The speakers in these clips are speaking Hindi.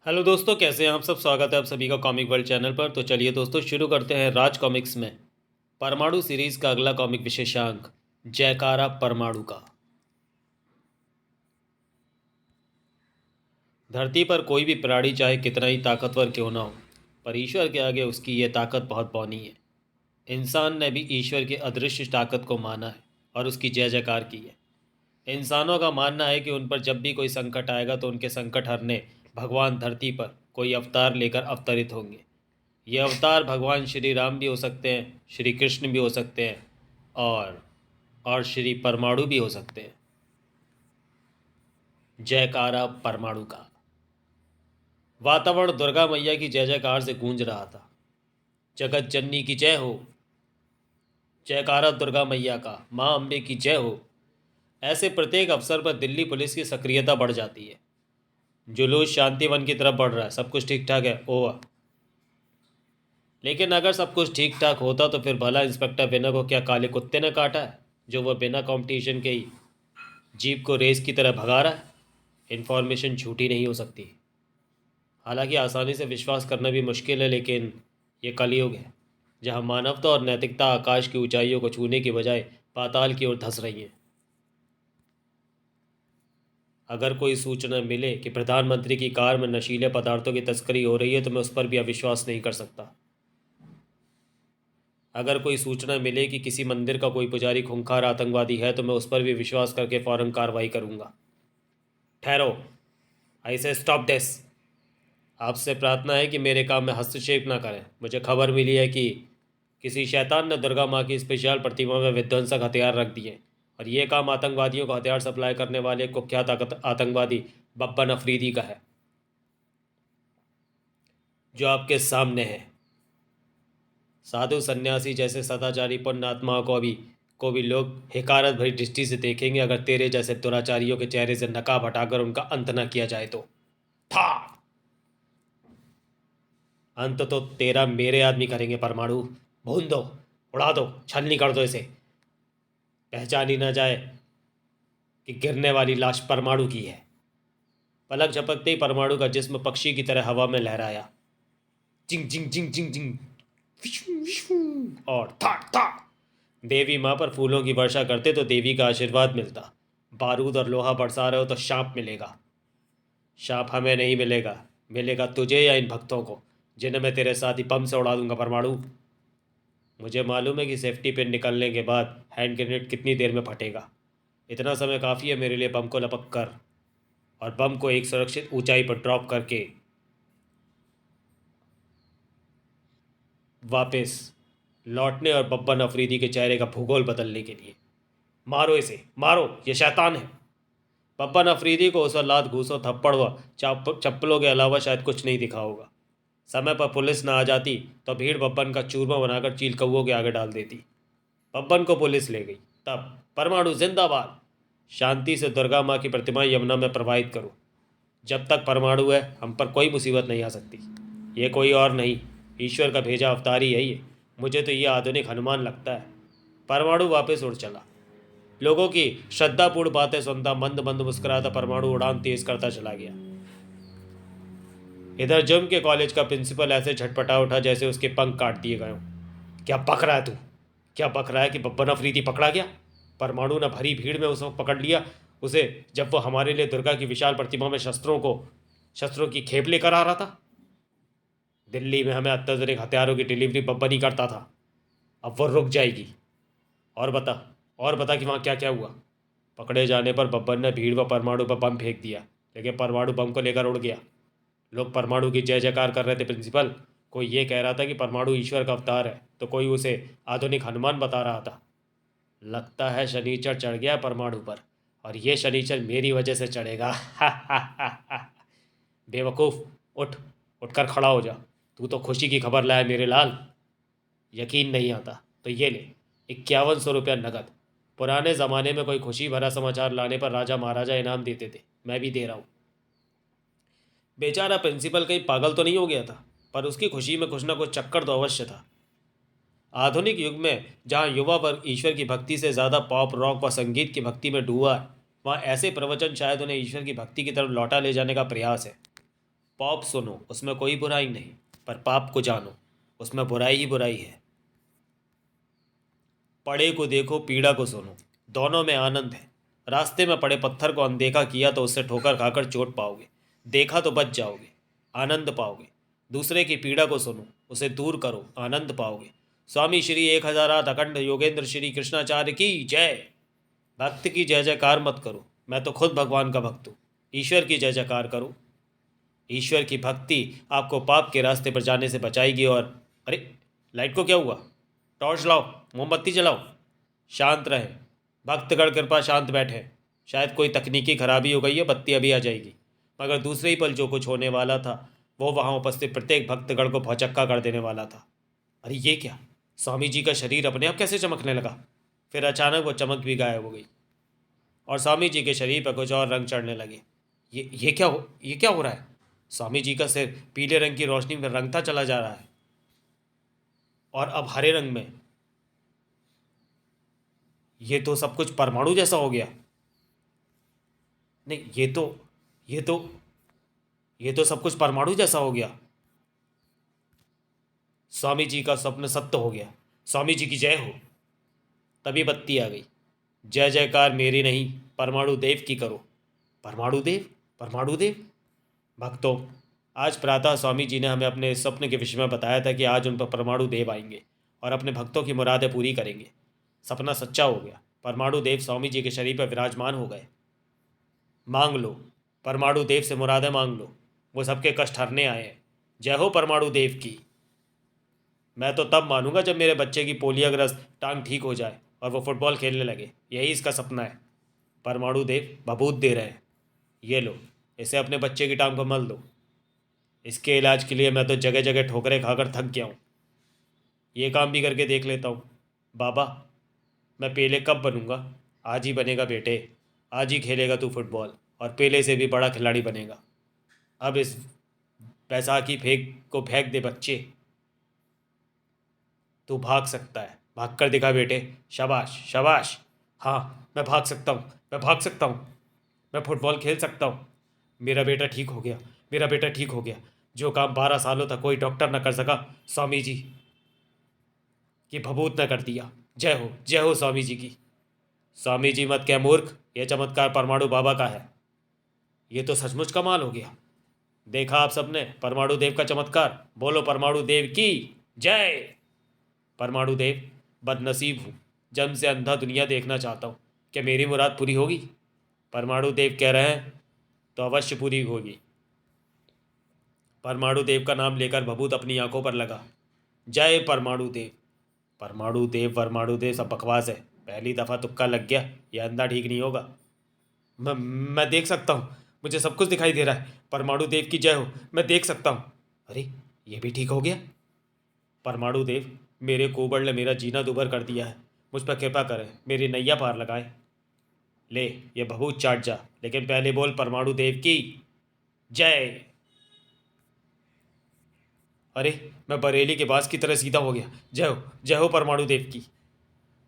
हेलो दोस्तों, कैसे हैं आप सब। स्वागत है आप सभी का कॉमिक वर्ल्ड चैनल पर। तो चलिए दोस्तों, शुरू करते हैं राज कॉमिक्स में परमाणु सीरीज़ का अगला कॉमिक विशेषांक, जयकारा परमाणु का। धरती पर कोई भी प्राणी चाहे कितना ही ताकतवर क्यों ना हो, पर ईश्वर के आगे उसकी ये ताकत बहुत बौनी है। इंसान ने भी ईश्वर की अदृश्य ताकत को माना है और उसकी जय जयकार की है। इंसानों का मानना है कि उन पर जब भी कोई संकट आएगा तो उनके संकट हरने भगवान धरती पर कोई अवतार लेकर अवतरित होंगे। ये अवतार भगवान श्री राम भी हो सकते हैं, श्री कृष्ण भी हो सकते हैं, और श्री परमाणु भी हो सकते हैं। जयकारा परमाणु का। वातावरण दुर्गा मैया की जय जयकार से गूंज रहा था। जगत जननी की जय हो, जयकारा दुर्गा मैया का, माँ अम्बे की जय हो। ऐसे प्रत्येक अवसर पर दिल्ली पुलिस की सक्रियता बढ़ जाती है। जुलूस शांतिवन की तरफ बढ़ रहा है, सब कुछ ठीक ठाक है। ओह, लेकिन अगर सब कुछ ठीक ठाक होता तो फिर भला इंस्पेक्टर विनय को क्या काले कुत्ते ने काटा है, जो वह बिना कंपटीशन के ही जीप को रेस की तरह भगा रहा है। इन्फॉर्मेशन झूठी नहीं हो सकती। हालांकि आसानी से विश्वास करना भी मुश्किल है, लेकिन ये कलयुग है जहां मानवता और नैतिकता आकाश की ऊंचाइयों को छूने की बजाय पाताल की ओर धंस रही है। अगर कोई सूचना मिले कि प्रधानमंत्री की कार में नशीले पदार्थों की तस्करी हो रही है तो मैं उस पर भी अविश्वास नहीं कर सकता। अगर कोई सूचना मिले कि किसी मंदिर का कोई पुजारी खूंखार आतंकवादी है तो मैं उस पर भी विश्वास करके फौरन कार्रवाई करूंगा। ठहरो, आई से स्टॉप दिस। आपसे प्रार्थना है कि मेरे काम में हस्तक्षेप ना करें। मुझे खबर मिली है कि किसी शैतान ने दुर्गा माँ की स्पेशल प्रतिमा में विध्वंसक हथियार रख दिए, और ये काम आतंकवादियों को हथियार सप्लाई करने वाले कुख्यात आतंकवादी बब्बन अफरीदी का है, जो आपके सामने है। साधु सन्यासी जैसे सदाचारी पुण्यात्माओं को भी लोग हिकारत भरी दृष्टि से देखेंगे अगर तेरे जैसे दुराचारियों के चेहरे से नकाब हटाकर उनका अंत न किया जाए तो। था अंत तो तेरा मेरे आदमी करेंगे। परमाणु भून दो, उड़ा दो, छलनी कर दो इसे। पहचान ही ना जाए कि गिरने वाली लाश परमाणु की है। पलक झपकते ही परमाणु का जिस्म पक्षी की तरह हवा में लहराया। जिंग जिंग जिंग जिंग जिंग, विशु विशु, और था था। देवी माँ पर फूलों की वर्षा करते तो देवी का आशीर्वाद मिलता। बारूद और लोहा बरसा रहे हो तो शाप मिलेगा। शाप हमें नहीं मिलेगा, मिलेगा तुझे या इन भक्तों को, जिन्हें मैं तेरे साथ ही बम से उड़ा दूंगा। परमाणु, मुझे मालूम है कि सेफ्टी पिन निकलने के बाद हैंड ग्रेनेड कितनी देर में फटेगा। इतना समय काफ़ी है मेरे लिए बम को लपक कर और बम को एक सुरक्षित ऊंचाई पर ड्रॉप करके वापस लौटने और बब्बन अफरीदी के चेहरे का भूगोल बदलने के लिए। मारो इसे, मारो, ये शैतान है। बब्बन अफरीदी को उस लात घूसों थप्पड़ व चप्पलों के अलावा शायद कुछ नहीं दिखा होगा। समय पर पुलिस न आ जाती तो भीड़ बब्बन का चूरमा बनाकर चील कौओं के आगे डाल देती। बब्बन को पुलिस ले गई। तब परमाणु जिंदाबाद। शांति से दुर्गा माँ की प्रतिमा यमुना में प्रवाहित करो। जब तक परमाणु है हम पर कोई मुसीबत नहीं आ सकती। ये कोई और नहीं, ईश्वर का भेजा अवतार ही है ये। मुझे तो ये आधुनिक हनुमान लगता है। परमाणु वापस उड़ चला। लोगों की श्रद्धापूर्ण बातें सुनता मंद मंद मुस्कुराता परमाणु उड़ान तेज करता चला गया। इधर जम के कॉलेज का प्रिंसिपल ऐसे झटपटा उठा जैसे उसके पंख काट दिए गए हों। क्या बक रहा है तू? क्या बक रहा है कि बब्बन अफरीदी पकड़ा गया? परमाणु ने भरी भीड़ में उस वक्त पकड़ लिया उसे जब वो हमारे लिए दुर्गा की विशाल प्रतिमा में शस्त्रों की खेप लेकर आ रहा था। दिल्ली में हमें अत्याधुनिक हथियारों की डिलीवरी बब्बन ही करता था। अब वो रुक जाएगी। और बता, और बता कि वहाँ क्या क्या हुआ। पकड़े जाने पर बब्बन ने भीड़ व परमाणु पर बम फेंक दिया, लेकिन परमाणु बम को लेकर उड़ गया। लोग परमाणु की जय जयकार कर रहे थे। प्रिंसिपल, कोई ये कह रहा था कि परमाणु ईश्वर का अवतार है तो कोई उसे आधुनिक हनुमान बता रहा था। लगता है शनिचर चढ़ गया परमाणु पर, और ये शनिचर मेरी वजह से चढ़ेगा। बेवकूफ़, उठ, उठकर खड़ा हो जा। तू तो खुशी की खबर लाया मेरे लाल। यकीन नहीं आता तो ये ले, 5100 रुपया नकद। पुराने ज़माने में कोई खुशी भरा समाचार लाने पर राजा महाराजा इनाम देते थे, मैं भी दे रहा हूँ। बेचारा प्रिंसिपल कहीं पागल तो नहीं हो गया था, पर उसकी खुशी में कुछ ना कुछ चक्कर तो अवश्य था। आधुनिक युग में जहाँ युवा वर्ग ईश्वर की भक्ति से ज़्यादा पॉप रॉक व संगीत की भक्ति में डूबा है, वहाँ ऐसे प्रवचन शायद उन्हें ईश्वर की भक्ति की तरफ लौटा ले जाने का प्रयास है। पॉप सुनो, उसमें कोई बुराई नहीं, पर पाप को जानो, उसमें बुराई ही बुराई है। पड़े को देखो, पीड़ा को सुनो, दोनों में आनंद है। रास्ते में पड़े पत्थर को अनदेखा किया तो उससे ठोकर खाकर चोट पाओगे, देखा तो बच जाओगे, आनंद पाओगे। दूसरे की पीड़ा को सुनो, उसे दूर करो, आनंद पाओगे। स्वामी श्री 1008 अखंड योगेंद्र श्री कृष्णाचार्य की जय। भक्त की जय जयकार मत करो, मैं तो खुद भगवान का भक्त हूँ। ईश्वर की जय जयकार करो। ईश्वर की भक्ति आपको पाप के रास्ते पर जाने से बचाएगी। और अरे, लाइट को क्या हुआ? टॉर्च लाओ, मोमबत्ती जलाओ। शांत रहे, भक्तगण कृपा शांत बैठे। शायद कोई तकनीकी खराबी हो गई है, बत्ती अभी आ जाएगी। मगर दूसरे ही पल जो कुछ होने वाला था वो वहाँ उपस्थित प्रत्येक भक्तगण को भौचक्का कर देने वाला था। अरे ये क्या? स्वामी जी का शरीर अपने आप कैसे चमकने लगा? फिर अचानक वो चमक भी गायब हो गई और स्वामी जी के शरीर पर कुछ और रंग चढ़ने लगे। ये क्या हो रहा है? स्वामी जी का सिर पीले रंग की रोशनी में रंगता चला जा रहा है और अब हरे रंग में। ये तो सब कुछ परमाणु जैसा हो गया। नहीं, ये तो सब कुछ परमाणु जैसा हो गया। स्वामी जी का स्वप्न सत्य हो गया। स्वामी जी की जय हो। तभी बत्ती आ गई। जय जयकार मेरी नहीं, परमाणु देव की करो। परमाणु देव, परमाणु देव। भक्तों, आज प्रातः स्वामी जी ने हमें अपने स्वप्न के विषय में बताया था कि आज उन पर परमाणु देव आएंगे और अपने भक्तों की मुरादें पूरी करेंगे। सपना सच्चा हो गया। परमाणु देव स्वामी जी के शरीर पर विराजमान हो गए। मांग लो, परमाणु देव से मुरादें मांग लो, वो सबके कष्ट हरने आए हैं। जय हो परमाणु देव की। मैं तो तब मानूंगा जब मेरे बच्चे की पोलियोग्रस्त टांग ठीक हो जाए और वो फुटबॉल खेलने लगे। यही इसका सपना है। परमाणु देव बबूत दे रहे हैं। ये लो, इसे अपने बच्चे की टांग पर मल दो। इसके इलाज के लिए मैं तो जगह जगह ठोकरें खाकर थक गया हूँ। ये काम भी करके देख लेता हूँ। बाबा, मैं पेले कब बनूंगा? आज ही बनेगा बेटे, आज ही खेलेगा तू फुटबॉल और पेले से भी बड़ा खिलाड़ी बनेगा। अब इस बैसाखी फेंक दे बच्चे। तू भाग सकता है, भाग कर दिखा बेटे। शाबाश शाबाश। हाँ, मैं भाग सकता हूँ, मैं भाग सकता हूँ, मैं फुटबॉल खेल सकता हूँ। मेरा बेटा ठीक हो गया, मेरा बेटा ठीक हो गया। जो काम 12 सालों तक कोई डॉक्टर न कर सका, स्वामी जी की भभूत न कर दिया। जय हो स्वामी जी की। स्वामी जी मत कह मूर्ख, यह चमत्कार परमाणु बाबा का है। ये तो सचमुच कमाल हो गया। देखा आप सबने परमाणु देव का चमत्कार? बोलो परमाणु देव की जय। परमाणु देव, बदनसीब हूँ, जन्म से अंधा दुनिया देखना चाहता हूँ। क्या मेरी मुराद पूरी होगी? परमाणु देव कह रहे हैं तो अवश्य पूरी होगी। परमाणु देव का नाम लेकर भभूत अपनी आंखों पर लगा। जय परमाणु देव। परमाणु देव सब बकवास है। पहली दफ़ा तुक्का लग गया, यह अंधा ठीक नहीं होगा। मैं देख सकता हूँ, मुझे सब कुछ दिखाई दे रहा है। परमाणु देव की जय हो, मैं देख सकता हूँ। अरे, ये भी ठीक हो गया। परमाणु देव, मेरे कोबड़ ने मेरा जीना दुभर कर दिया है। मुझ पर कृपा करें, मेरी नैया पार लगाएं। ले, ये भभूत चाट जा, लेकिन पहले बोल परमाणु देव की जय। अरे, मैं बरेली के बास की तरह सीधा हो गया। जय हो परमाणु देव की।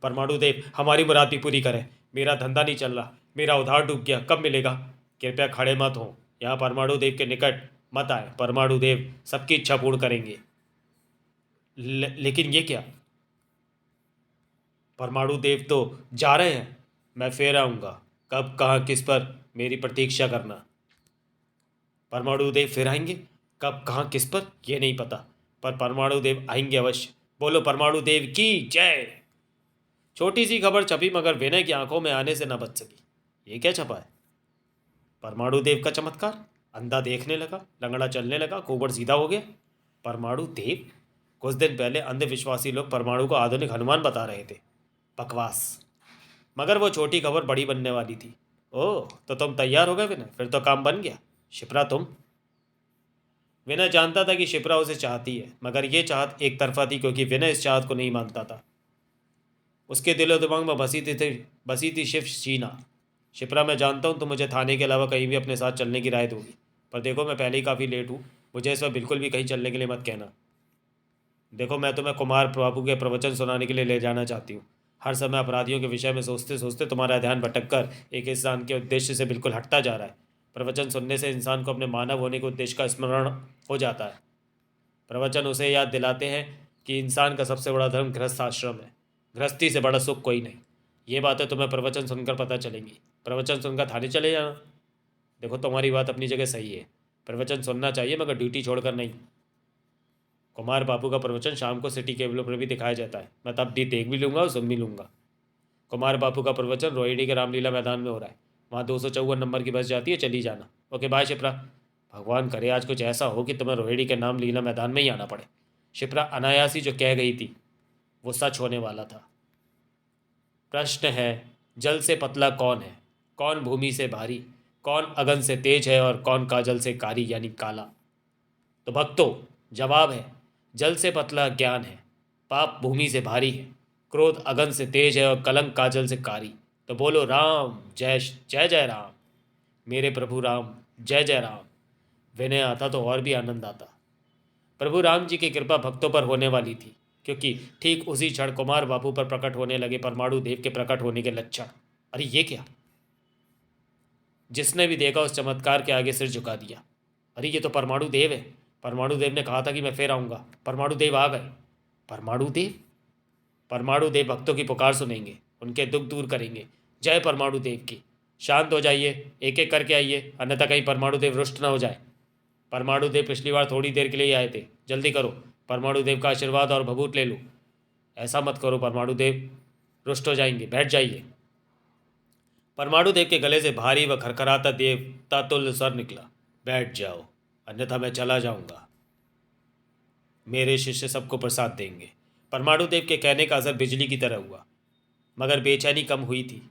परमाणु देव, हमारी मुराद भी पूरी करें। मेरा धंधा नहीं चल रहा, मेरा उधार डूब गया, कब मिलेगा? कृपया खड़े मत हो, यहाँ परमाणु देव के निकट मत आए। परमाणु देव सबकी इच्छा पूर्ण करेंगे। लेकिन ये क्या? परमाणु देव तो जा रहे हैं। मैं फिर आऊँगा, कब कहाँ किस पर, मेरी प्रतीक्षा करना। परमाणु देव फिर आएंगे, कब कहाँ किस पर ये नहीं पता, पर परमाणु देव आएंगे अवश्य। बोलो परमाणु देव की जय। छोटी सी खबर छपी मगर विनय की आंखों में आने से न बच सकी। ये क्या छपा है? परमाणु देव का चमत्कार। अंधा देखने लगा, लंगड़ा चलने लगा, कोबड़ सीधा हो गया। परमाणु देव? कुछ दिन पहले अंधविश्वासी लोग परमाणु को आधुनिक हनुमान बता रहे थे। बकवास। मगर वो छोटी खबर बड़ी बनने वाली थी। ओह, तो तुम तैयार हो गए विनय? फिर तो काम बन गया। शिप्रा तुम? विनय जानता था कि शिप्रा उसे चाहती है, मगर यह चाहत एक तरफा थी क्योंकि विनय इस चाहत को नहीं मानता था। उसके दिलो दिमाग में बसी थी शिव शीना। शिप्रा, मैं जानता हूँ तुम मुझे थाने के अलावा कहीं भी अपने साथ चलने की राय दोगी, पर देखो मैं पहले ही काफ़ी लेट हूँ। मुझे इस वक्त बिल्कुल भी कहीं चलने के लिए मत कहना। देखो, मैं तुम्हें कुमार बाबू के प्रवचन सुनाने के लिए ले जाना चाहती हूँ। हर समय अपराधियों के विषय में सोचते सोचते तुम्हारा ध्यान भटक कर एक इंसान के उद्देश्य से बिल्कुल हटता जा रहा है। प्रवचन सुनने से इंसान को अपने मानव होने के उद्देश्य का स्मरण हो जाता है। प्रवचन उसे याद दिलाते हैं कि इंसान का सबसे बड़ा धर्म गृहस्थ आश्रम है। गृहस्थी से बड़ा सुख कोई नहीं। ये बातें तुम्हें प्रवचन सुनकर पता चलेंगी। प्रवचन सुनकर थाने चले जाना। देखो, तुम्हारी बात अपनी जगह सही है, प्रवचन सुनना चाहिए, मगर ड्यूटी छोड़कर नहीं। कुमार बापू का प्रवचन शाम को सिटी केबलों पर भी दिखाया जाता है। मैं तब भी देख भी लूँगा और सुन भी लूँगा। कुमार बापू का प्रवचन रोहिणी के रामलीला मैदान में हो रहा है। वहाँ 254 नंबर की बस जाती है, चली जाना। Okay bye Shipra. भगवान करे आज कुछ ऐसा हो कि तुम्हें रोहिणी के नाम लीला मैदान में ही आना पड़े। शिप्रा अनायासी जो कह गई थी वो सच होने वाला था। प्रश्न है, जल से पतला कौन है? कौन भूमि से भारी? कौन अगन से तेज है और कौन काजल से कारी यानी काला? तो भक्तों, जवाब है जल से पतला ज्ञान है, पाप भूमि से भारी है, क्रोध अगन से तेज है और कलंक काजल से कारी। तो बोलो राम जय जय जय राम, मेरे प्रभु राम जय जय राम। विनय आता तो और भी आनंद आता। प्रभु राम जी की कृपा भक्तों पर होने वाली थी, क्योंकि ठीक उसी क्षण कुमार बापू पर प्रकट होने लगे परमाणु देव के प्रकट होने के लक्षण। अरे ये क्या! जिसने भी देखा उस चमत्कार के आगे सिर झुका दिया। अरे ये तो परमाणु देव है। परमाणु देव ने कहा था कि मैं फिर आऊँगा। परमाणु देव आ गए। परमाणु देव? परमाणु देव भक्तों की पुकार सुनेंगे, उनके दुख दूर करेंगे। जय परमाणु देव की। शांत हो जाइए, एक एक करके आइए, अन्यथा कहीं परमाणु देव रुष्ट न हो जाए। परमाणु देव पिछली बार थोड़ी देर के लिए ही आए थे, जल्दी करो, परमाणु देव का आशीर्वाद और भभूत ले लो। ऐसा मत करो, परमाणु देव रुष्ट हो जाएंगे, बैठ जाइए। परमाणु देव के गले से भारी व खरखराता देवता तुल्य स्वर निकला, बैठ जाओ, अन्यथा मैं चला जाऊंगा। मेरे शिष्य सबको प्रसाद देंगे। परमाणु देव के कहने का असर बिजली की तरह हुआ, मगर बेचैनी कम हुई थी।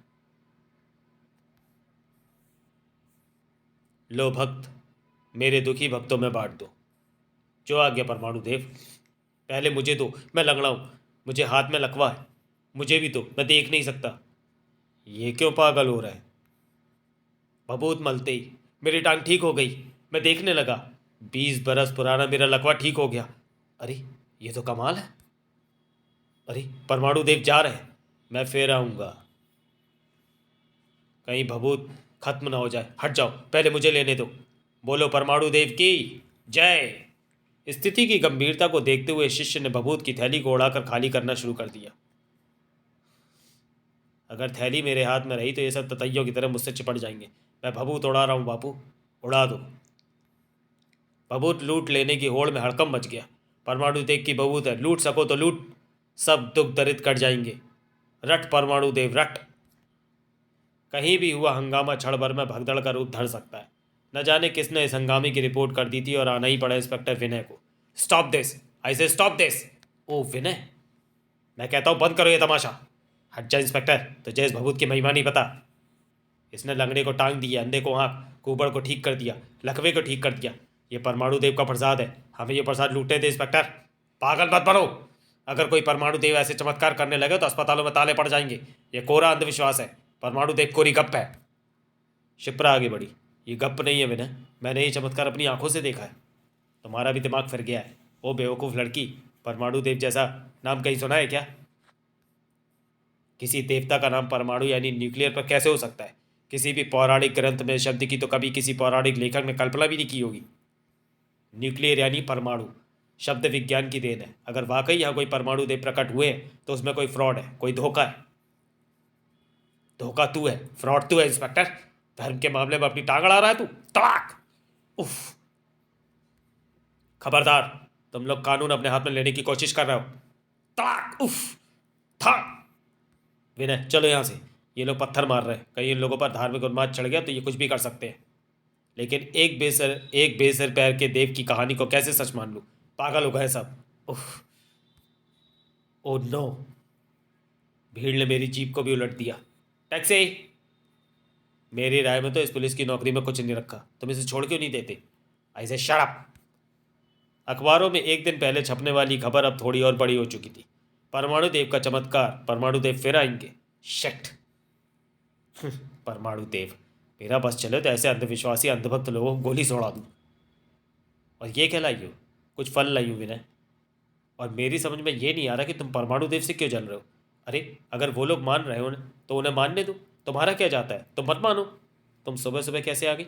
लो भक्त, मेरे दुखी भक्तों में बांट दो। जो आज्ञा परमाणु देव। पहले मुझे दो, मैं लंगड़ा हूँ, मुझे हाथ में लकवा है, मुझे भी दो, मैं देख नहीं सकता। ये क्यों पागल हो रहा है? भभूत मलते ही मेरी टांग ठीक हो गई, मैं देखने लगा। 20 बरस पुराना मेरा लकवा ठीक हो गया। अरे ये तो कमाल है। अरे परमाणु देव जा रहे हैं, मैं फिर आऊँगा। कहीं भभूत खत्म ना हो जाए। हट जाओ, पहले मुझे लेने दो। बोलो परमाणु देव की जय। स्थिति की गंभीरता को देखते हुए शिष्य ने भभूत की थैली को उड़ाकर खाली करना शुरू कर दिया। अगर थैली मेरे हाथ में रही तो ये सब ततैयों की तरह मुझसे चिपट जाएंगे। मैं भभूत उड़ा रहा हूँ बापू, उड़ा दो। भभूत लूट लेने की होड़ में हड़कंप मच गया। परमाणु देव की भभूत है, लूट सको तो लूट, सब दुख दरिद्र कट जाएंगे। रट परमाणु देव रट। कहीं भी हुआ हंगामा क्षण भर में भगदड़ का रूप धर सकता है। न जाने किसने इस हंगामे की रिपोर्ट कर दी थी और आना ही पड़ा इंस्पेक्टर विनय को। स्टॉप दिस, आई से स्टॉप दिस। ओ विनय, मैं कहता हूँ बंद करो ये तमाशा। हट जा इंस्पेक्टर, तुझे इस भभूत की महिमा नहीं पता। इसने लंगड़े को टांग दी, अंधे को आँख, कुबड़ को ठीक कर दिया, लकवे को ठीक कर दिया। ये परमाणु देव का प्रसाद है, हमें ये प्रसाद लूटने थे इंस्पेक्टर। पागल मत बनो। अगर कोई परमाणु देव ऐसे चमत्कार करने लगे तो अस्पतालों में ताले पड़ जाएंगे। ये कोरा अंधविश्वास है। परमाणु देव कोरी गप है। शिप्रा आगे बढ़ी। ये गप नहीं है विनय, मैंने ये चमत्कार अपनी आंखों से देखा है। तुम्हारा भी दिमाग फिर गया है। ओ बेवकूफ़ लड़की, परमाणु देव जैसा नाम कहीं सुना है क्या? किसी देवता का नाम परमाणु यानी न्यूक्लियर पर कैसे हो सकता है? किसी भी पौराणिक ग्रंथ में शब्द की तो कभी किसी पौराणिक लेखक ने कल्पना भी नहीं की होगी। न्यूक्लियर यानी परमाणु शब्द विज्ञान की देन है। अगर वाकई यहाँ कोई परमाणु देव प्रकट हुए तो उसमें कोई फ्रॉड है, कोई धोखा है। धोखा तू है, फ्रॉड तू है इंस्पेक्टर। धर्म के मामले में अपनी टांग अड़ा रहा है तू। तड़ाक! उफ! खबरदार, तुम लोग कानून अपने हाथ में लेने की कोशिश कर रहे हो। तड़ाक! उफ! था! विनय चलो यहाँ से। ये लोग पत्थर मार रहे हैं, कहीं इन लोगों पर धार्मिक उन्माद चढ़ गया तो ये कुछ भी कर सकते हैं। लेकिन एक बेसर पैर के देव की कहानी को कैसे सच मान लूँ? पागल हो गए सब। उफ! Oh no! भीड़ ने मेरी जीप को भी उलट दिया। टैक्सी! मेरी राय में तो इस पुलिस की नौकरी में कुछ नहीं रखा, तुम इसे छोड़ क्यों नहीं देते? ऐसे शट अप। अखबारों में एक दिन पहले छपने वाली खबर अब थोड़ी और बड़ी हो चुकी थी। परमाणु देव का चमत्कार, परमाणु देव फिर आएंगे। शट! परमाणु देव, मेरा बस चले तो ऐसे अंधविश्वासी अंधभक्त लोगों को गोली छोड़ा दूँ। और ये क्या लाई हो? कुछ फल लाई हूँ विनय। और मेरी समझ में ये नहीं आ रहा कि तुम परमाणु देव से क्यों जल रहे हो। अरे अगर वो लोग मान रहे हो तो उन्हें मानने दो, तुम्हारा क्या जाता है? तुम मत मानो। तुम सुबह सुबह कैसे आ गई?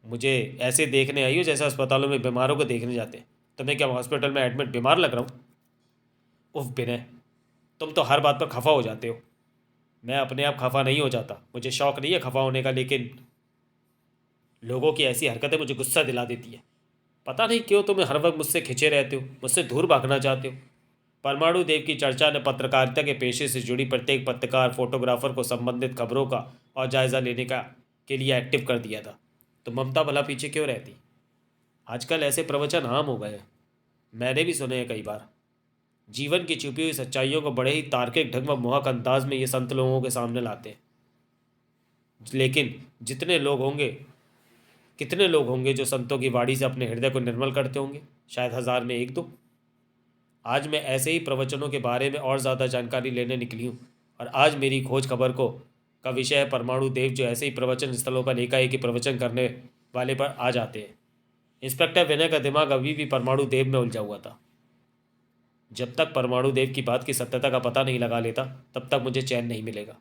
मुझे ऐसे देखने आई हो जैसे अस्पतालों में बीमारों को देखने जाते हैं। तो मैं क्या हॉस्पिटल में एडमिट बीमार लग रहा हूँ? उफ विनय, तुम तो हर बात पर खफा हो जाते हो। मैं अपने आप खफा नहीं हो जाता, मुझे शौक नहीं है खफा होने का, लेकिन लोगों की ऐसी हरकतें मुझे गुस्सा दिला देती है। पता नहीं क्यों तुम हर वक्त मुझसे खिंचे रहते हो, मुझसे दूर भागना चाहते हो। परमाणु देव की चर्चा ने पत्रकारिता के पेशे से जुड़ी प्रत्येक पत्रकार फोटोग्राफर को संबंधित खबरों का और जायजा लेने का के लिए एक्टिव कर दिया था। तो ममता भला पीछे क्यों रहती? आजकल ऐसे प्रवचन आम हो गए हैं, मैंने भी सुने हैं कई बार। जीवन की छुपी हुई सच्चाइयों को बड़े ही तार्किक ढंग व मोहक अंदाज में ये संत लोगों के सामने लाते हैं। लेकिन कितने लोग होंगे जो संतों की वाणी से अपने हृदय को निर्मल करते होंगे? शायद 1000 में 1-2। आज मैं ऐसे ही प्रवचनों के बारे में और ज़्यादा जानकारी लेने निकली हूँ, और आज मेरी खोज खबर का विषय है परमाणु देव, जो ऐसे ही प्रवचन स्थलों पर एकाएक ही प्रवचन करने वाले पर आ जाते हैं। इंस्पेक्टर विनय का दिमाग अभी भी परमाणु देव में उलझा हुआ था। जब तक परमाणु देव की बात की सत्यता का पता नहीं लगा लेता, तब तक मुझे चैन नहीं मिलेगा।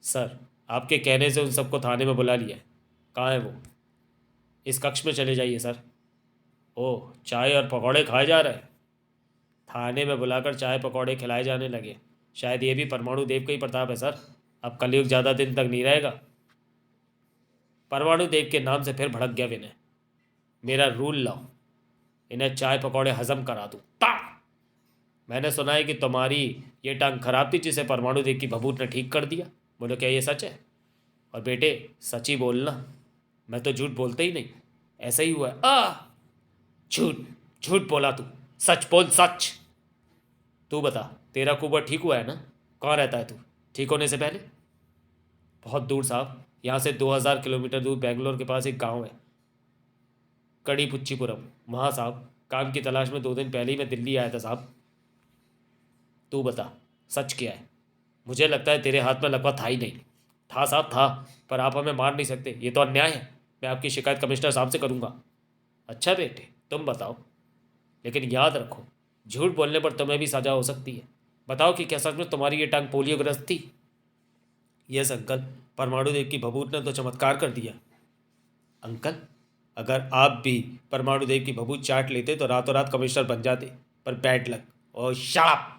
सर, आपके कहने से उन सबको थाने में बुला लिया है। कहाँ है वो? इस कक्ष में चले जाइए सर। ओह, चाय और पकौड़े खाए जा रहे हैं? थाने में बुलाकर चाय पकौड़े खिलाए जाने लगे? शायद ये भी परमाणु देव का ही प्रताप है सर। अब कलयुग ज़्यादा दिन तक नहीं रहेगा। परमाणु देव के नाम से फिर भड़क गया विनय। मेरा रूल लाओ, इन्हें चाय पकौड़े हजम करा दूँ। मैंने सुना है कि तुम्हारी ये टांग खराब थी, जिसे परमाणु देव की भभूत ने ठीक कर दिया। बोलो, क्या ये सच है? और बेटे, सच ही बोलना, मैं तो झूठ बोलते ही नहीं। ऐसा ही हुआ है। झूठ झूठ बोला तू, सच बोल सच। तू बता, तेरा कुबड़ ठीक हुआ है ना? कहाँ रहता है तू ठीक होने से पहले? बहुत दूर साहब, यहाँ से 2000 किलोमीटर दूर बेंगलोर के पास एक गांव है, कड़ीपुच्चीपुरम। वहाँ साहब, काम की तलाश में 2 दिन पहले ही मैं दिल्ली आया था साहब। तू बता, सच क्या है? मुझे लगता है तेरे हाथ में लकवा था ही नहीं। था साहब था, पर आप हमें मार नहीं सकते, ये तो अन्याय है। मैं आपकी शिकायत कमिश्नर साहब से करूँगा। अच्छा बेटे, तुम बताओ, लेकिन याद रखो, झूठ बोलने पर तुम्हें भी सजा हो सकती है। बताओ कि क्या सच में तुम्हारी ये टांग पोलियोग्रस्त थी? यस अंकल, परमाणु देव की भभूत ने तो चमत्कार कर दिया। अंकल, अगर आप भी परमाणु देव की भभूत चाट लेते तो रातों रात कमिश्नर बन जाते, पर बैड लक। और शराब!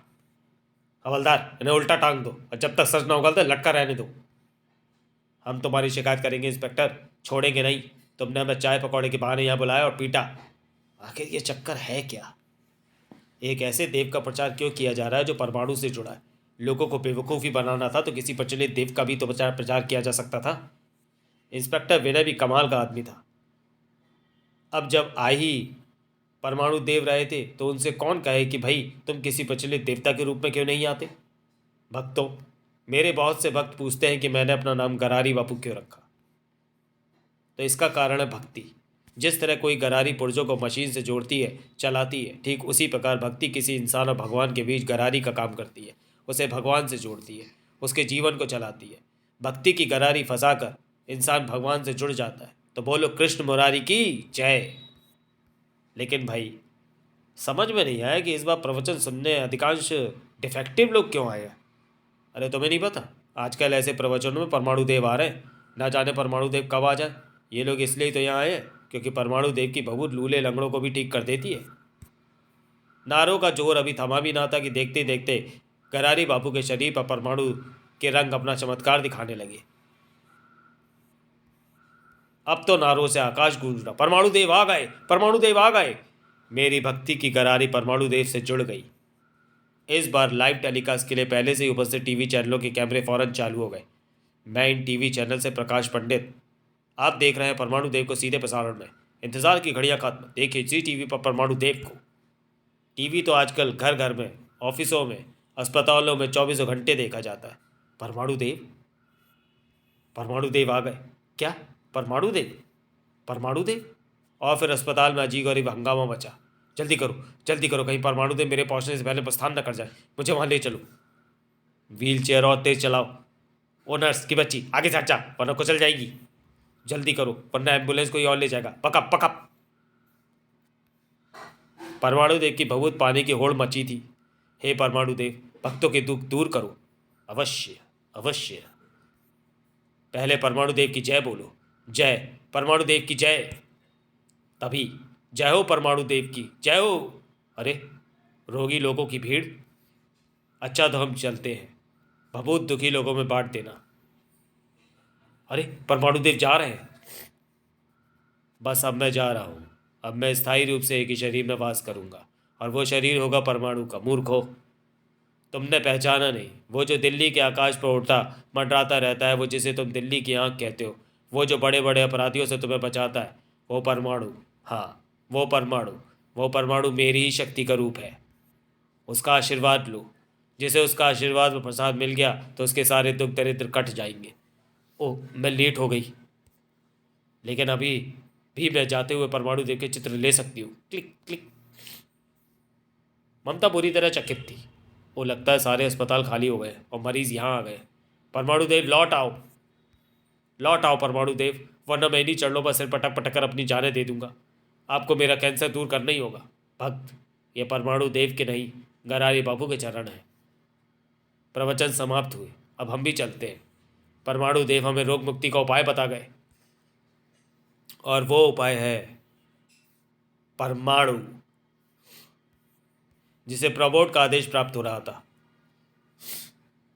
हवलदार, इन्हें उल्टा टांग दो, और जब तक सच न उगलते लटका रहने दो। हम तुम्हारी शिकायत करेंगे इंस्पेक्टर, छोड़ेंगे नहीं। तुमने हमें चाय पकौड़े के बहाने यहाँ बुलाया और पीटा। आखिर ये चक्कर है क्या? एक ऐसे देव का प्रचार क्यों किया जा रहा है जो परमाणु से जुड़ा है? लोगों को बेवकूफ़ी बनाना था तो किसी प्रचलित देव का भी तो प्रचार किया जा सकता था। इंस्पेक्टर विनय भी कमाल का आदमी था। अब जब आ ही परमाणु देव रहे थे तो उनसे कौन कहे कि भाई तुम किसी प्रचलित देवता के रूप में क्यों नहीं आते? भक्तों, मेरे बहुत से भक्त पूछते हैं कि मैंने अपना नाम गरारी बापू क्यों रखा। तो इसका कारण है भक्ति। जिस तरह कोई गरारी पुर्जों को मशीन से जोड़ती है, चलाती है, ठीक उसी प्रकार भक्ति किसी इंसान और भगवान के बीच गरारी का काम करती है। उसे भगवान से जोड़ती है, उसके जीवन को चलाती है। भक्ति की गरारी फंसाकर इंसान भगवान से जुड़ जाता है। तो बोलो कृष्ण मुरारी की जय। लेकिन भाई, समझ में नहीं आया कि इस बार प्रवचन सुनने अधिकांश डिफेक्टिव लोग क्यों आए हैं। अरे तुम्हें नहीं पता, आजकल ऐसे प्रवचनों में परमाणु देव आ रहे हैं। ना जाने परमाणु देव कब आ जाए। ये लोग इसलिए तो यहाँ आए हैं क्योंकि परमाणु देव की भभूत लूले लंगड़ों को भी ठीक कर देती है। नारों का जोर अभी थमा भी ना था कि देखते देखते गरारी बापू के शरीर पर परमाणु के रंग अपना चमत्कार दिखाने लगे। अब तो नारों से आकाश गूंज रहा, परमाणु देव आ गए, परमाणु देव आ गए। मेरी भक्ति की गरारी परमाणु देव से जुड़ गई। इस बार लाइव टेलीकास्ट के लिए पहले से ही उपस्थित टीवी चैनलों के कैमरे फौरन चालू हो गए। मैं इन टीवी चैनल से प्रकाश पंडित। आप देख रहे हैं परमाणु देव को सीधे प्रसारण में। इंतजार की घड़ियां खत्म, देखिए जी टीवी पर परमाणु देव को। टीवी तो आजकल घर घर में, ऑफिसों में, अस्पतालों में 24 घंटे देखा जाता है। परमाणु देव, परमाणु देव आ गए। क्या? परमाणु देव, परमाणु देव? और फिर अस्पताल में अजीब गरीब हंगामा मचा। जल्दी करो, कहीं परमाणु देव मेरे पहुंचने से पहले प्रस्थान न कर जाए। मुझे वहां ले चलो। व्हील चेयर और तेज चलाओ। ओ नर्स की बच्ची, आगे से हट जा वरना कुचल जाएगी। जल्दी करो वरना एम्बुलेंस कोई और ले जाएगा। पकअप पकअप। परमाणु देव की भभूत पानी की होड़ मची थी। हे परमाणु देव, भक्तों के दुख दूर करो। अवश्य अवश्य। पहले परमाणु देव की जय बोलो। जय परमाणु देव की जय। तभी जय हो परमाणु देव की जय हो। अरे रोगी लोगों की भीड़। अच्छा तो हम चलते हैं, बहुत दुखी लोगों में बांट देना। अरे परमाणु देव जा रहे हैं। बस अब मैं जा रहा हूँ। अब मैं स्थायी रूप से एक ही शरीर में वास करूँगा और वो शरीर होगा परमाणु का। मूर्खो, तुमने पहचाना नहीं। वो जो दिल्ली के आकाश पर उड़ता मंडराता रहता है, वो जिसे तुम दिल्ली की आँख कहते हो, वो जो बड़े बड़े अपराधियों से तुम्हें बचाता है, वो परमाणु। हाँ, वो परमाणु। वो परमाणु मेरी ही शक्ति का रूप है। उसका आशीर्वाद लो। जिसे उसका आशीर्वाद व प्रसाद मिल गया तो उसके सारे दुख दरिद्र कट जाएंगे। ओह, मैं लेट हो गई, लेकिन अभी भी मैं जाते हुए परमाणु देव के चित्र ले सकती हूँ। Click click. ममता पूरी तरह चकित थी। वो लगता है सारे अस्पताल खाली हो गए और मरीज यहाँ आ गए। परमाणु देव लौट आओ, लौट आओ परमाणु देव, वरना मैं इन्हीं चरणों पर सिर पटक पटक कर अपनी जानें दे दूंगा। आपको मेरा कैंसर दूर करना ही होगा। भक्त, ये परमाणु देव के नहीं, गरारी बाबू के चरण हैं। प्रवचन समाप्त हुए। अब हम भी चलते हैं। परमाणु देव हमें रोग मुक्ति का उपाय बता गए, और वो उपाय है परमाणु, जिसे प्रबोध का आदेश प्राप्त हो रहा था।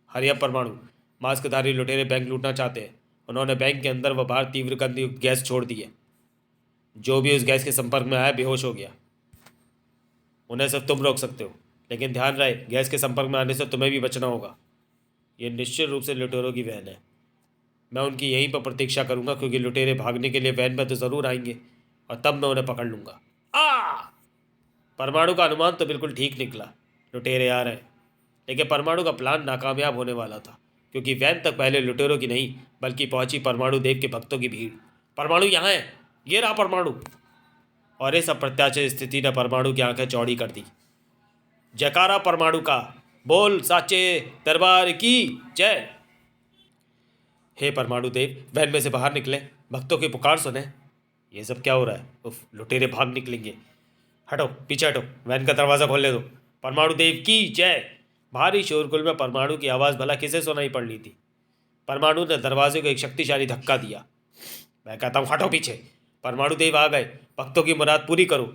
हरिया परमाणु, मास्कधारी लुटेरे बैंक लूटना चाहते हैं। उन्होंने बैंक के अंदर व बाहर तीव्र गंधयुक्त गैस छोड़ दी है। जो भी उस गैस के संपर्क में आया बेहोश हो गया। उन्हें सिर्फ तुम रोक सकते हो, लेकिन ध्यान रहे गैस के संपर्क में आने से तुम्हें भी बचना होगा। ये निश्चित रूप से लुटेरों की वहन है। मैं उनकी यहीं पर प्रतीक्षा करूंगा, क्योंकि लुटेरे भागने के लिए वैन में तो ज़रूर आएंगे और तब मैं उन्हें पकड़ लूंगा। आ परमाणु का अनुमान तो बिल्कुल ठीक निकला। लुटेरे आ रहे हैं, लेकिन परमाणु का प्लान नाकामयाब होने वाला था, क्योंकि वैन तक पहले लुटेरों की नहीं बल्कि पहुंची परमाणु देव के भक्तों की भीड़। परमाणु यहाँ है, ये रहा परमाणु। और इस अप्रत्याशित स्थिति ने परमाणु की आंखें चौड़ी कर दी। जयकारा परमाणु का, बोल साचे दरबार की जय। हे परमाणु देव, वैन में से बाहर निकले, भक्तों की पुकार सुने। ये सब क्या हो रहा है? उफ, लुटेरे भाग निकलेंगे। हटो, पीछे हटो, वैन का दरवाज़ा खोलने दो। परमाणु देव की जय। भारी शोरगुल में परमाणु की आवाज़ भला किसे सुनाई पड़नी थी। परमाणु ने दरवाजे को एक शक्तिशाली धक्का दिया। मैं कहता हूँ हटो पीछे। परमाणु देव आ गए, भक्तों की मुराद पूरी करो।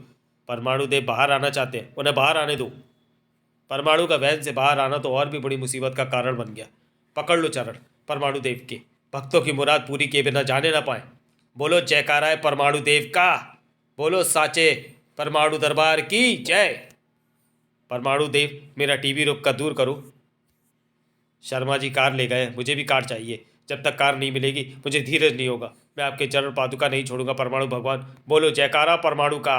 परमाणु देव बाहर आना चाहते हैं, उन्हें बाहर आने दो। परमाणु का वैन से बाहर आना तो और भी बड़ी मुसीबत का कारण बन गया। पकड़ लो चरण परमाणु देव के, भक्तों की मुराद पूरी किए बिना जाने ना पाए। बोलो जयकारा है परमाणु देव का, बोलो साचे परमाणु दरबार की जय। परमाणु देव, मेरा टीवी रुक का दूर करो। शर्मा जी कार ले गए, मुझे भी कार चाहिए। जब तक कार नहीं मिलेगी मुझे धीरज नहीं होगा। मैं आपके चरण पादुका नहीं छोड़ूंगा परमाणु भगवान। बोलो जयकारा परमाणु का।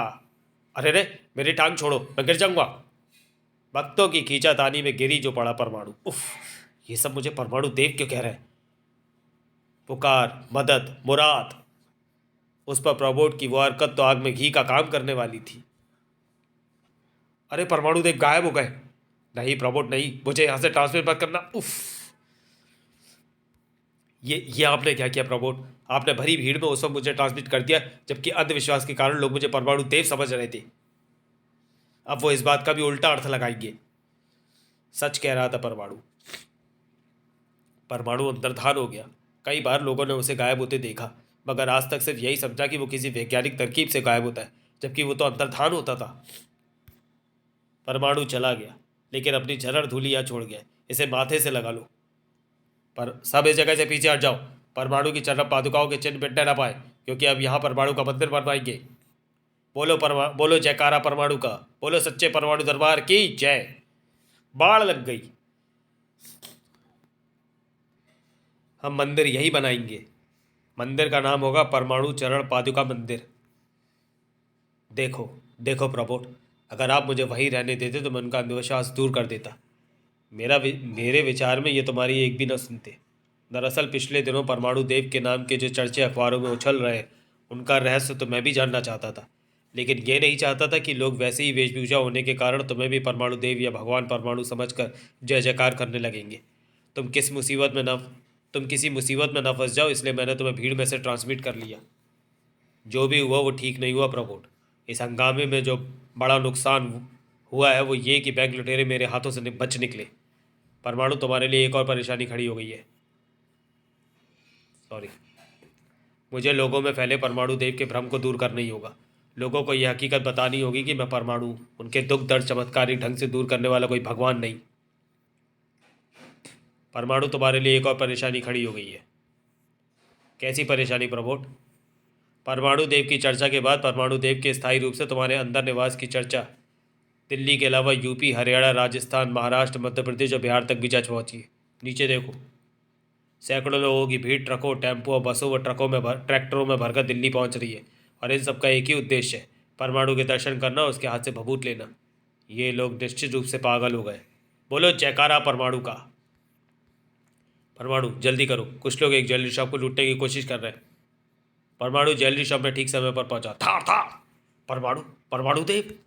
अरे रे, मेरी टांग छोड़ो, मैं गिर जाऊंगा। भक्तों की खींचातानी में गिरी जो पड़ा परमाणु। उफ, ये सब मुझे परमाणु देव क्यों कह रहे हैं? पुकार, मदद, मुराद। उस पर प्रबोध की वो हरकत तो आग में घी का काम करने वाली थी। अरे परमाणु देव गायब हो गए। नहीं प्रबोध नहीं, मुझे यहां से ट्रांसफर मत करना। उफ, ये आपने क्या किया प्रबोध? आपने भरी भीड़ में उस वक्त मुझे ट्रांसमिट कर दिया, जबकि अंधविश्वास के कारण लोग मुझे परमाणु देव समझ रहे थे। अब वो इस बात का भी उल्टा अर्थ लगाएंगे। सच कह रहा था परमाणु। परमाणु अंतर्धान हो गया। कई बार लोगों ने उसे गायब होते देखा, मगर आज तक सिर्फ यही समझा कि वो किसी वैज्ञानिक तरकीब से गायब होता है, जबकि वो तो अंतर्धान होता था। परमाणु चला गया, लेकिन अपनी झरर धूलियाँ छोड़ गया। इसे माथे से लगा लो। पर सब इस जगह से पीछे हट जाओ। परमाणु की चरण पादुकाओं के चिन्ह मिटने न पाए, क्योंकि अब यहाँ परमाणु का मंदिर बनवाएंगे। बोलो जयकारा परमाणु का, बोलो सच्चे परमाणु दरबार की जय। बाढ़ लग गई। हम मंदिर यही बनाएंगे। मंदिर का नाम होगा परमाणु चरण पादुका मंदिर। देखो देखो प्रबोध, अगर आप मुझे वहीं रहने देते तो मैं उनका अंधविश्वास दूर कर देता। मेरे विचार में ये तुम्हारी एक भी न सुनते। दरअसल पिछले दिनों परमाणु देव के नाम के जो चर्चे अखबारों में उछल रहे हैं, उनका रहस्य तो मैं भी जानना चाहता था, लेकिन ये नहीं चाहता था कि लोग वैसे ही वेशभूषा होने के कारण तुम्हें भी परमाणु देव या भगवान परमाणु समझकर जय जयकार करने लगेंगे। तुम किसी मुसीबत में न फंस जाओ, इसलिए मैंने तुम्हें भीड़ में से ट्रांसमिट कर लिया। जो भी हुआ वो ठीक नहीं हुआ प्रभु। इस हंगामे में जो बड़ा नुकसान हुआ है वो ये कि बैंक लुटेरे मेरे हाथों से बच निकले। परमाणु, तुम्हारे लिए एक और परेशानी खड़ी हो गई है। सॉरी। मुझे लोगों में फैले परमाणु देव के भ्रम को दूर करना ही होगा। लोगों को यह हकीकत बतानी होगी कि मैं परमाणु हूँ। उनके दुख दर्द चमत्कारिक ढंग से दूर करने वाला कोई भगवान नहीं। परमाणु, तुम्हारे लिए एक और परेशानी खड़ी हो गई है। कैसी परेशानी प्रमोद? परमाणु देव की चर्चा के बाद परमाणु देव के स्थायी रूप से तुम्हारे अंदर निवास की चर्चा दिल्ली के अलावा यूपी, हरियाणा, राजस्थान, महाराष्ट्र, मध्य प्रदेश और बिहार तक भी जा पहुंची है। नीचे देखो, सैकड़ों लोगों की भीड़ ट्रकों, टेम्पो और बसों व ट्रैक्टरों में भरकर दिल्ली पहुंच रही है। और इन सबका एक ही उद्देश्य है, परमाणु के दर्शन करना और उसके हाथ से भभूत लेना। ये लोग निश्चित रूप से पागल हो गए। बोलो जयकारा परमाणु का। परमाणु, जल्दी करो, कुछ लोग एक ज्वेलरी शॉप को लूटने की कोशिश कर रहे हैं। परमाणु ज्वेलरी शॉप में ठीक समय पर पहुंचा। था था परमाणु, परमाणु देव।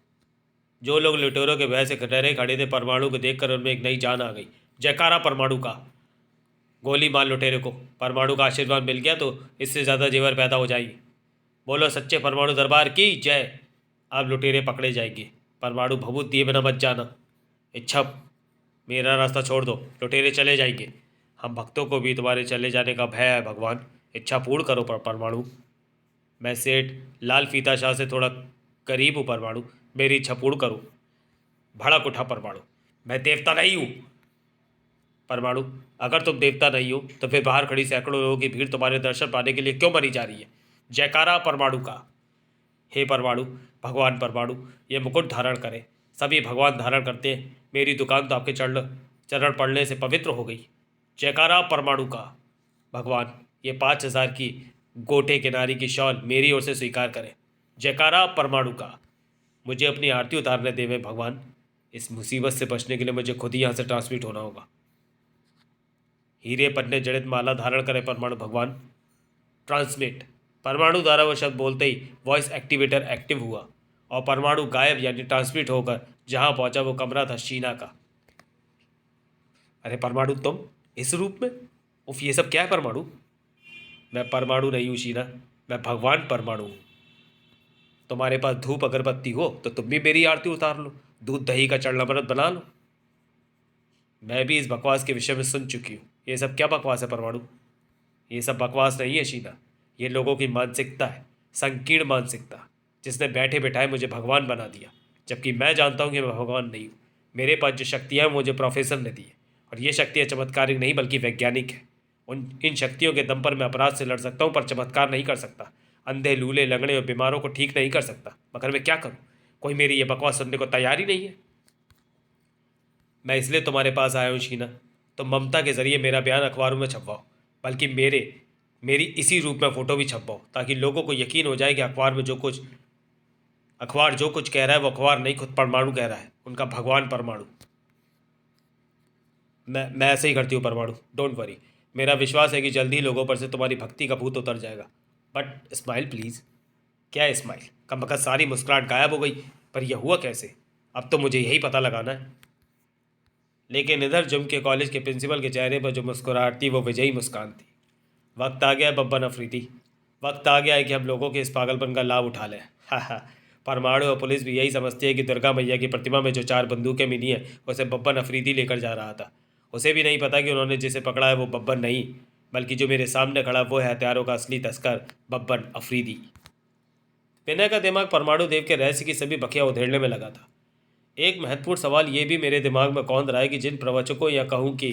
जो लोग लुटेरों के भय से डरे खड़े थे, परमाणु को देखकर उनमें एक नई जान आ गई। जयकारा परमाणु का। गोली मार लुटेरे को। परमाणु का आशीर्वाद मिल गया तो इससे ज़्यादा जेवर पैदा हो जाएंगे। बोलो सच्चे परमाणु दरबार की जय। अब लुटेरे पकड़े जाएंगे। परमाणु, भभूत दिए बिना मत जाना। इच्छा, मेरा रास्ता छोड़ दो, लुटेरे चले जाएंगे। हम भक्तों को भी तुम्हारे चले जाने का भय है भगवान। इच्छा पूर्ण करो परमाणु। मैं सेठ लाल फीता शाह से थोड़ा करीब हूँ परमाणु, मेरी इच्छा पूर्ण करो। भड़क उठा परमाणु। मैं देवता नहीं हूँ। परमाणु, अगर तुम देवता नहीं हो तो फिर बाहर खड़ी सैकड़ों लोगों की भीड़ तुम्हारे दर्शन पाने के लिए क्यों मरी जा रही है? जयकारा परमाणु का। हे परमाणु, भगवान परमाणु, ये मुकुट धारण करें। सभी भगवान धारण करते हैं। मेरी दुकान तो आपके चरण पड़ने से पवित्र हो गई। जयकारा परमाणु का। भगवान, ये 5,000 की गोटे किनारी की शॉल मेरी ओर से स्वीकार करें। जयकारा परमाणु का। मुझे अपनी आरती उतारने देवे भगवान। इस मुसीबत से बचने के लिए मुझे खुद ही यहाँ से ट्रांसमिट होना होगा। हीरे पन्ने जड़ित माला धारण करें परमाणु भगवान। ट्रांसमिट। परमाणु द्वारा वो शब्द बोलते ही वॉइस एक्टिवेटर एक्टिव हुआ और परमाणु गायब यानी ट्रांसमिट होकर जहाँ पहुँचा वो कमरा था शीना का। अरे परमाणु, तुम इस रूप में? उफ, ये सब क्या है परमाणु? मैं परमाणु नहीं हूँ शीना, मैं भगवान परमाणु हूँ। तुम्हारे पास धूप अगरबत्ती हो तो तुम भी मेरी आरती उतार लो, दूध दही का चरणामृत बना लो। मैं भी इस बकवास के विषय में सुन चुकी हूँ। ये सब क्या बकवास है परमाणु? ये सब बकवास नहीं है शीना, ये लोगों की मानसिकता है, संकीर्ण मानसिकता, जिसने बैठे बैठाए मुझे भगवान बना दिया, जबकि मैं जानता हूँ कि मैं भगवान नहीं हूँ। मेरे पास जो शक्तियाँ हैं मुझे प्रोफेसर ने दी है, और ये शक्तियाँ चमत्कारिक नहीं बल्कि वैज्ञानिक है। इन शक्तियों के दम पर मैं अपराध से लड़ सकता हूँ पर चमत्कार नहीं कर सकता। अंधे, लूले, लंगड़े और बीमारों को ठीक नहीं कर सकता। मगर मैं क्या करूँ? कोई मेरी ये बकवास सुनने को तैयार ही नहीं है। मैं इसलिए तुम्हारे पास आया हूँ शीना, तो ममता के जरिए मेरा बयान अखबारों में छपवाओ, बल्कि मेरी इसी रूप में फ़ोटो भी छपवाओ, ताकि लोगों को यकीन हो जाए कि अखबार जो कुछ कह रहा है वो अखबार नहीं, खुद परमाणु कह रहा है, उनका भगवान परमाणु। मैं ऐसे ही करती हूँ परमाणु, डोंट वरी। मेरा विश्वास है कि जल्दी ही लोगों पर से तुम्हारी भक्ति का भूत उतर जाएगा। But smile please. क्या स्माइल? कम सारी मुस्कुराहट गायब हो गई। पर यह हुआ कैसे? अब तो मुझे यही पता लगाना है। लेकिन इधर जुम के कॉलेज के प्रिंसिपल के चेहरे पर जो मुस्कुराहट थी वो विजयी मुस्कान थी। वक्त आ गया है बब्बन अफरीदी, वक्त आ गया है कि हम लोगों के इस पागलपन का लाभ उठा लें। हा हा। परमाणु और पुलिस भी यही समझती है कि दुर्गा मैया की प्रतिमा में जो 4 बंदूकें मिली हैं उसे बब्बन अफरीदी लेकर जा रहा था। उसे भी नहीं पता कि उन्होंने जिसे पकड़ा है वो बब्बन नहीं, बल्कि जो मेरे सामने खड़ा वो है हथियारों का असली तस्कर, बब्बन अफरीदी। विनय का दिमाग परमाणु देव के रहस्य की सभी बखियां उधेड़ने में लगा था। एक महत्वपूर्ण सवाल ये भी मेरे दिमाग में कौंध रहा है कि जिन प्रवचकों या कहूँ कि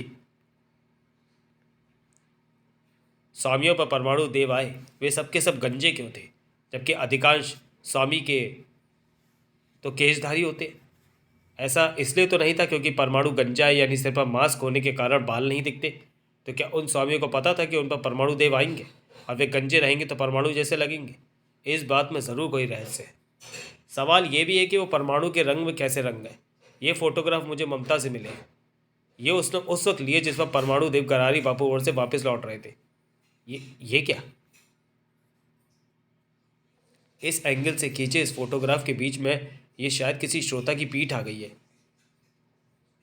स्वामियों पर परमाणु देव आए, वे सबके सब गंजे क्यों थे, जबकि अधिकांश स्वामी के तो केशधारी होते। ऐसा इसलिए तो नहीं था क्योंकि परमाणु गंजा है, यानी सिर पर मास्क होने के कारण बाल नहीं दिखते। तो क्या उन स्वामियों को पता था कि उन पर परमाणु देव आएंगे और वे गंजे रहेंगे तो परमाणु जैसे लगेंगे? इस बात में ज़रूर कोई रहस्य है। सवाल ये भी है कि वो परमाणु के रंग में कैसे रंग गए। ये फोटोग्राफ मुझे ममता से मिले हैं। ये उसने उस वक्त लिए जिस वक्त परमाणु देव गरारी बापू ओर से वापस लौट रहे थे। ये क्या? इस एंगल से खींचे इस फोटोग्राफ के बीच में ये शायद किसी श्रोता की पीठ आ गई है।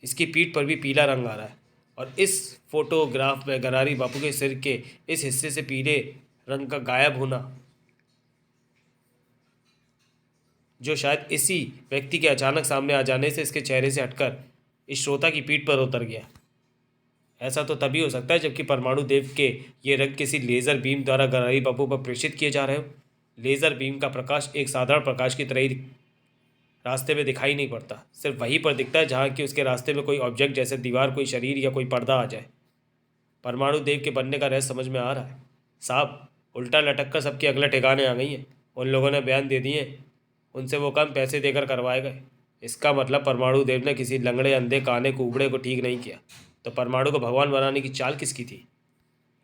इसकी पीठ पर भी पीला रंग आ रहा है, और इस फोटोग्राफ में गरारी बापू के सिर के इस हिस्से से पीले रंग का गायब होना, जो शायद इसी व्यक्ति के अचानक सामने आ जाने से इसके चेहरे से हटकर इस श्रोता की पीठ पर उतर गया। ऐसा तो तभी हो सकता है जबकि परमाणु देव के ये रंग किसी लेज़र बीम द्वारा गरारी बापू पर प्रेषित किए जा रहे हो। लेज़र बीम का प्रकाश एक साधारण प्रकाश की तरह ही रास्ते में दिखाई नहीं पड़ता, सिर्फ वहीं पर दिखता है जहाँ कि उसके रास्ते में कोई ऑब्जेक्ट जैसे दीवार, कोई शरीर या कोई पर्दा आ जाए। परमाणु देव के बनने का रहस्य समझ में आ रहा है साहब। उल्टा लटक कर सबके अगले ठिकाने आ गई हैं। उन लोगों ने बयान दे दिए, उनसे वो काम पैसे देकर करवाए गए। इसका मतलब परमाणु देव ने किसी लंगड़े, अंधे, काने, कुबड़े को ठीक नहीं किया। तो परमाणु को भगवान बनाने की चाल किसकी थी?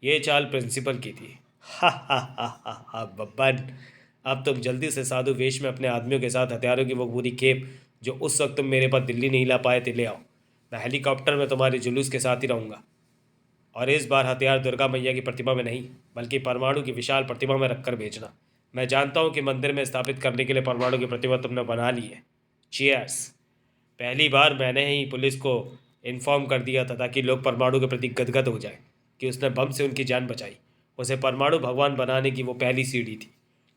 ये चाल प्रिंसिपल की थी। हा हा हा हा हा बब्बन, अब तुम जल्दी से साधु वेश में अपने आदमियों के साथ हथियारों की वो पूरी खेप जो उस वक्त तुम मेरे पास दिल्ली नहीं ला पाए थे ले आओ। मैं हेलीकॉप्टर में तुम्हारे जुलूस के साथ ही रहूँगा। और इस बार हथियार दुर्गा मैया की प्रतिमा में नहीं, बल्कि परमाणु की विशाल प्रतिमा में रखकर भेजना। मैं जानता हूँ कि मंदिर में स्थापित करने के लिए परमाणु की प्रतिमा तुमने बना ली है। चीयर्स। पहली बार मैंने ही पुलिस को इन्फॉर्म कर दिया था ताकि लोग परमाणु के प्रति गदगद हो जाए कि उसने बम से उनकी जान बचाई। उसे परमाणु भगवान बनाने की वो पहली सीढ़ी थी।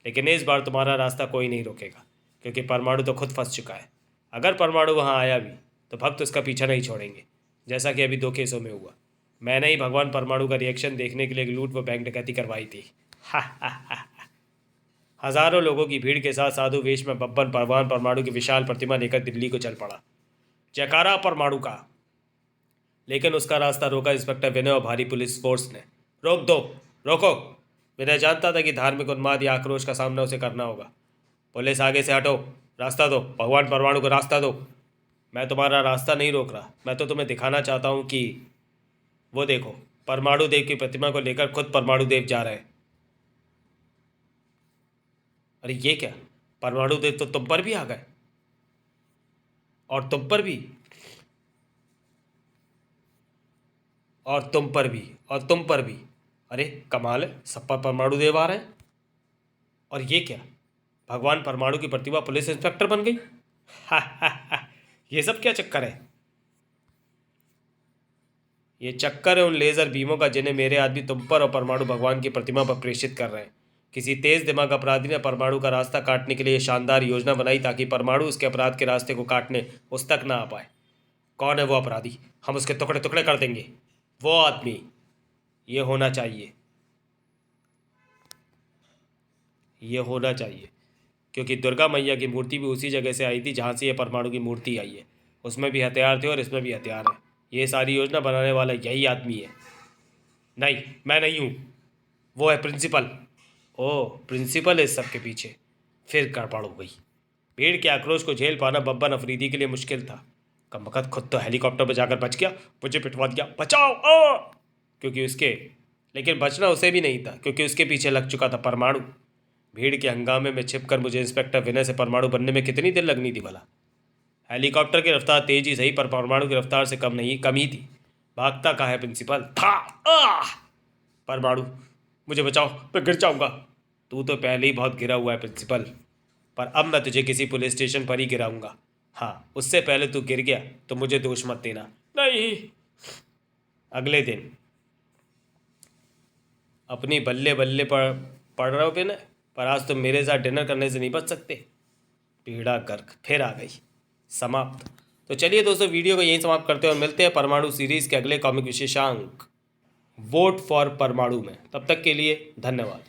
लेकिन इस बार तुम्हारा रास्ता कोई नहीं रोकेगा, क्योंकि परमाणु तो खुद फंस चुका है। अगर परमाणु वहाँ आया भी तो भक्त उसका पीछा नहीं छोड़ेंगे, जैसा कि अभी 2 केसों में हुआ। मैंने ही भगवान परमाणु का रिएक्शन देखने के लिए एक लूट व बैंक डकैती करवाई थी। हा हा हा। हजारों लोगों की भीड़ के साथ साधु वेश में बब्बन भगवान परमाणु की विशाल प्रतिमा लेकर दिल्ली को चल पड़ा। जयकारा परमाणु का। लेकिन उसका रास्ता रोका इंस्पेक्टर विनय और भारी पुलिस फोर्स ने। रोक दो, रोको। विनय जानता था कि धार्मिक उन्माद या आक्रोश का सामना उसे करना होगा। पुलिस, आगे से हटो, रास्ता दो, भगवान परमाणु को रास्ता दो। मैं तुम्हारा रास्ता नहीं रोक रहा, मैं तो तुम्हें दिखाना चाहता हूँ कि वो देखो, परमाणु देव की प्रतिमा को लेकर खुद परमाणु देव जा रहे हैं। अरे ये क्या, परमाणु देव तो तुम पर भी आ गए, और तुम पर भी, और तुम पर भी, और तुम पर भी। अरे कमाल है, सब पर परमाणु देव आ रहे हैं। और ये क्या, भगवान परमाणु की प्रतिभा पुलिस इंस्पेक्टर बन गई। हा हा हा, ये सब क्या चक्कर है? ये चक्कर है उन लेज़र बीमों का जिन्हें मेरे आदमी तुम पर और परमाणु भगवान की प्रतिमा पर प्रेषित कर रहे हैं। किसी तेज दिमाग अपराधी ने परमाणु का रास्ता काटने के लिए शानदार योजना बनाई ताकि परमाणु उसके अपराध के रास्ते को काटने उस तक ना आ पाए। कौन है वो अपराधी? हम उसके टुकड़े टुकड़े कर देंगे। वो आदमी, ये होना चाहिए, ये होना चाहिए, क्योंकि दुर्गा मैया की मूर्ति भी उसी जगह से आई थी जहाँ से ये परमाणु की मूर्ति आई है। उसमें भी हथियार थे और इसमें भी हथियार है। ये सारी योजना बनाने वाला यही आदमी है। नहीं, मैं नहीं हूँ, वो है प्रिंसिपल। ओह, प्रिंसिपल है इस सब के पीछे। फिर गड़बड़ हो गई। भीड़ के आक्रोश को झेल पाना बब्बन अफरीदी के लिए मुश्किल था। कमबख्त खुद तो हेलीकॉप्टर पर जाकर बच गया, मुझे पिटवा दिया, बचाओ क्योंकि उसके, लेकिन बचना उसे भी नहीं था क्योंकि उसके पीछे लग चुका था परमाणु। भीड़ के हंगामे में छिपकर मुझे इंस्पेक्टर विनय से परमाणु बनने में कितनी देर लगनी थी भला? हेलीकॉप्टर की रफ्तार तेज ही सही, पर परमाणु की रफ्तार से कम ही थी। भागता कहाँ है प्रिंसिपल? था परमाणु, मुझे बचाओ, मैं गिर जाऊंगा। तू तो पहले ही बहुत गिरा हुआ है प्रिंसिपल, पर अब मैं तुझे किसी पुलिस स्टेशन पर ही गिराऊंगा। हाँ, उससे पहले तू गिर गया तो मुझे दोष मत देना। नहीं। अगले दिन अपनी बल्ले बल्ले पढ़ रहे हो पे ना, पर आज तुम मेरे साथ डिनर करने से नहीं बच सकते। पीड़ा गर्क फिर आ गई। समाप्त। तो चलिए दोस्तों, वीडियो को यहीं समाप्त करते हैं और मिलते हैं परमाणु सीरीज़ के अगले कॉमिक विशेषांक वोट फॉर परमाणु में। तब तक के लिए धन्यवाद।